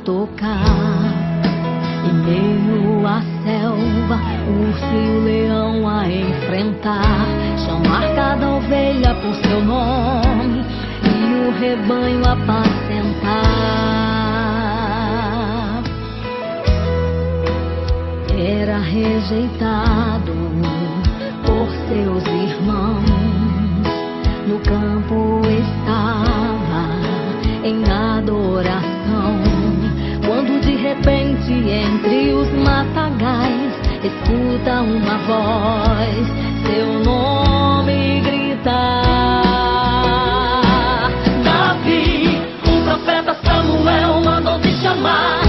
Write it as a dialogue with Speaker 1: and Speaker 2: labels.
Speaker 1: tocar. Em meio à selva, o urso e o leão a enfrentar, chamar cada ovelha por seu nome e o rebanho apacentar. Era rejeitado por seus irmãos, no campo estava em adoração, quando de repente entre os matagais escuta uma voz, seu nome gritar. Davi, o profeta Samuel mandou te chamar.